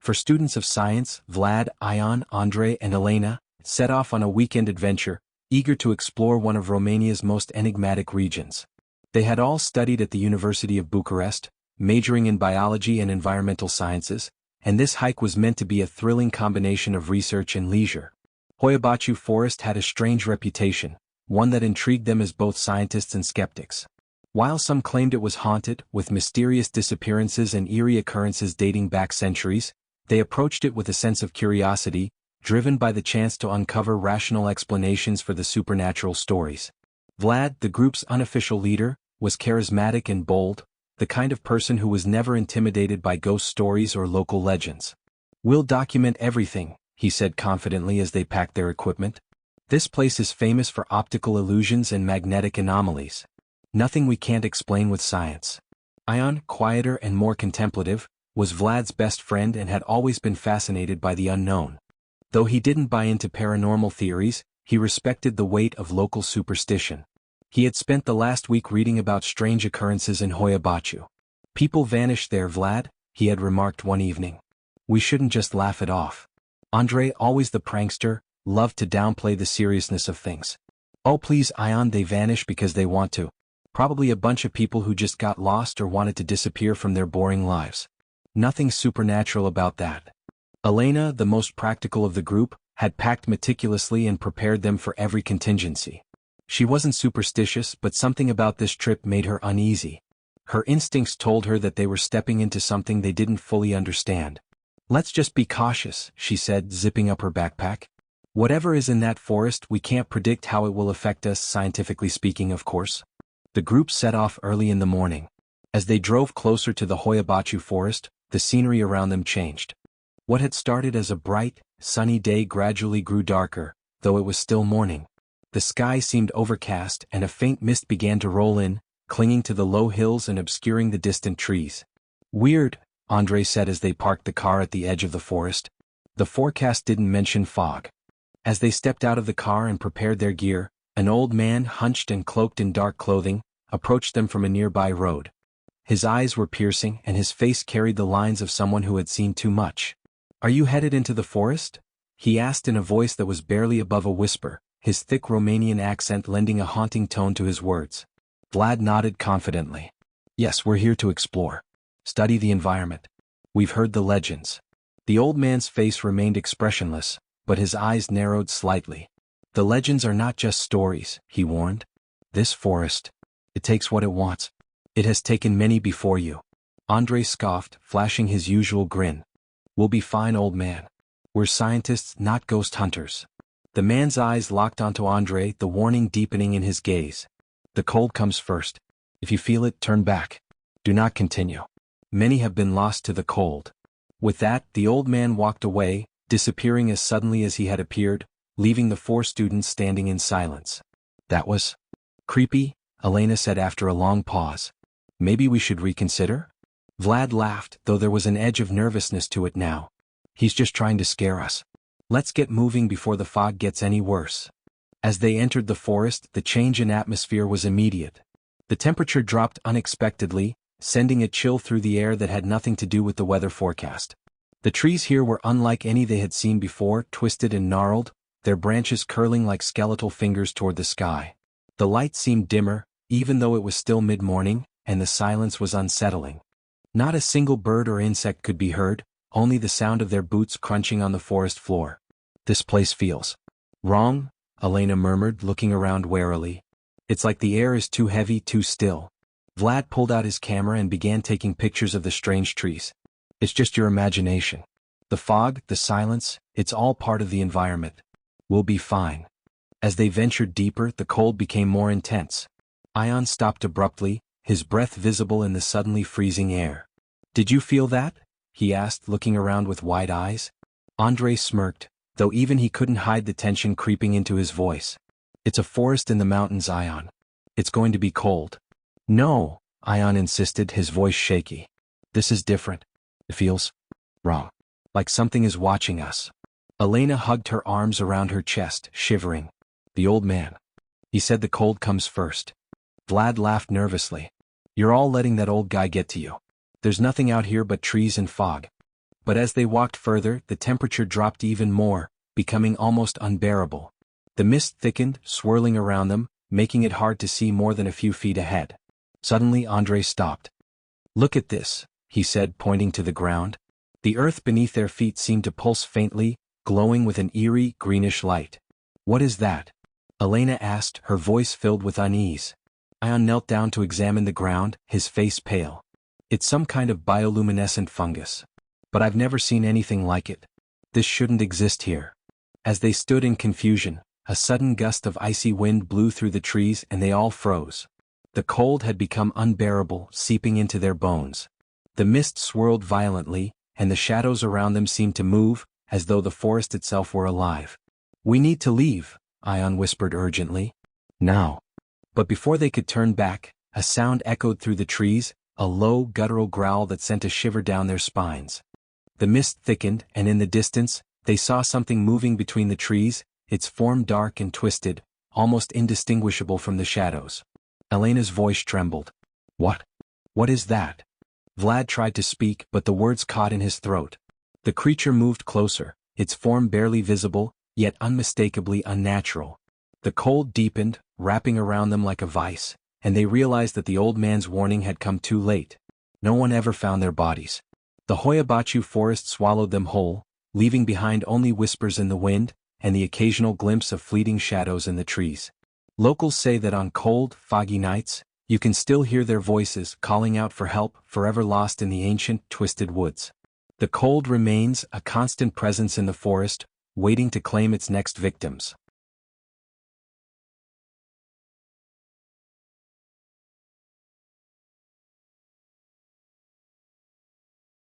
For students of science, Vlad, Ion, Andrei, and Elena set off on a weekend adventure, eager to explore one of Romania's most enigmatic regions. They had all studied at the University of Bucharest, majoring in biology and environmental sciences, and this hike was meant to be a thrilling combination of research and leisure. Hoia-Baciu Forest had a strange reputation, one that intrigued them as both scientists and skeptics. While some claimed it was haunted, with mysterious disappearances and eerie occurrences dating back centuries, they approached it with a sense of curiosity, driven by the chance to uncover rational explanations for the supernatural stories. Vlad, the group's unofficial leader, was charismatic and bold, the kind of person who was never intimidated by ghost stories or local legends. "We'll document everything," he said confidently as they packed their equipment. "This place is famous for optical illusions and magnetic anomalies. Nothing we can't explain with science." Ion, quieter and more contemplative, was Vlad's best friend and had always been fascinated by the unknown. Though he didn't buy into paranormal theories, he respected the weight of local superstition. He had spent the last week reading about strange occurrences in Hoia-Baciu. "People vanish there, Vlad," he had remarked one evening. "We shouldn't just laugh it off." Andrei, always the prankster, loved to downplay the seriousness of things. "Oh please, Ion, they vanish because they want to. Probably a bunch of people who just got lost or wanted to disappear from their boring lives. Nothing supernatural about that." Elena, the most practical of the group, had packed meticulously and prepared them for every contingency. She wasn't superstitious, but something about this trip made her uneasy. Her instincts told her that they were stepping into something they didn't fully understand. "Let's just be cautious," she said, zipping up her backpack. "Whatever is in that forest, we can't predict how it will affect us, scientifically speaking, of course." The group set off early in the morning. As they drove closer to the Hoia-Baciu Forest, the scenery around them changed. What had started as a bright, sunny day gradually grew darker, though it was still morning. The sky seemed overcast and a faint mist began to roll in, clinging to the low hills and obscuring the distant trees. "Weird," Andrei said as they parked the car at the edge of the forest. The forecast didn't mention fog. As they stepped out of the car and prepared their gear, an old man, hunched and cloaked in dark clothing, approached them from a nearby road. His eyes were piercing and his face carried the lines of someone who had seen too much. "Are you headed into the forest?" he asked in a voice that was barely above a whisper, his thick Romanian accent lending a haunting tone to his words. Vlad nodded confidently. "Yes, we're here to explore. Study the environment. We've heard the legends." The old man's face remained expressionless, but his eyes narrowed slightly. "The legends are not just stories," he warned. "This forest, it takes what it wants. It has taken many before you." Andrei scoffed, flashing his usual grin. "We'll be fine, old man. We're scientists, not ghost hunters." The man's eyes locked onto Andrei, the warning deepening in his gaze. "The cold comes first. If you feel it, turn back. Do not continue. Many have been lost to the cold." With that, the old man walked away, disappearing as suddenly as he had appeared, leaving the four students standing in silence. "That was creepy," Elena said after a long pause. "Maybe we should reconsider?" Vlad laughed, though there was an edge of nervousness to it now. "He's just trying to scare us. Let's get moving before the fog gets any worse." As they entered the forest, the change in atmosphere was immediate. The temperature dropped unexpectedly, sending a chill through the air that had nothing to do with the weather forecast. The trees here were unlike any they had seen before, twisted and gnarled, their branches curling like skeletal fingers toward the sky. The light seemed dimmer, even though it was still mid-morning, and the silence was unsettling. Not a single bird or insect could be heard, only the sound of their boots crunching on the forest floor. "This place feels wrong," Elena murmured, looking around warily. "It's like the air is too heavy, too still." Vlad pulled out his camera and began taking pictures of the strange trees. "It's just your imagination. The fog, the silence, it's all part of the environment. We'll be fine." As they ventured deeper, the cold became more intense. Ion stopped abruptly, his breath visible in the suddenly freezing air. "Did you feel that?" he asked, looking around with wide eyes. Andrei smirked, though even he couldn't hide the tension creeping into his voice. "It's a forest in the mountains, Ion. It's going to be cold." "No," Ion insisted, his voice shaky. "This is different. It feels wrong. Like something is watching us." Elena hugged her arms around her chest, shivering. "The old man. He said the cold comes first." Vlad laughed nervously. "You're all letting that old guy get to you. There's nothing out here but trees and fog." But as they walked further, the temperature dropped even more, becoming almost unbearable. The mist thickened, swirling around them, making it hard to see more than a few feet ahead. Suddenly Andre stopped. "Look at this," he said, pointing to the ground. The earth beneath their feet seemed to pulse faintly, glowing with an eerie, greenish light. "What is that?" Elena asked, her voice filled with unease. Ion knelt down to examine the ground, his face pale. "It's some kind of bioluminescent fungus. But I've never seen anything like it. This shouldn't exist here." As they stood in confusion, a sudden gust of icy wind blew through the trees and they all froze. The cold had become unbearable, seeping into their bones. The mist swirled violently, and the shadows around them seemed to move, as though the forest itself were alive. "We need to leave," Ion whispered urgently. "Now." But before they could turn back, a sound echoed through the trees, a low, guttural growl that sent a shiver down their spines. The mist thickened, and in the distance, they saw something moving between the trees, its form dark and twisted, almost indistinguishable from the shadows. Elena's voice trembled. "What? What is that?" Vlad tried to speak, but the words caught in his throat. The creature moved closer, its form barely visible, yet unmistakably unnatural. The cold deepened, wrapping around them like a vice, and they realized that the old man's warning had come too late. No one ever found their bodies. The Hoia-Baciu Forest swallowed them whole, leaving behind only whispers in the wind, and the occasional glimpse of fleeting shadows in the trees. Locals say that on cold, foggy nights, you can still hear their voices calling out for help, forever lost in the ancient, twisted woods. The cold remains a constant presence in the forest, waiting to claim its next victims.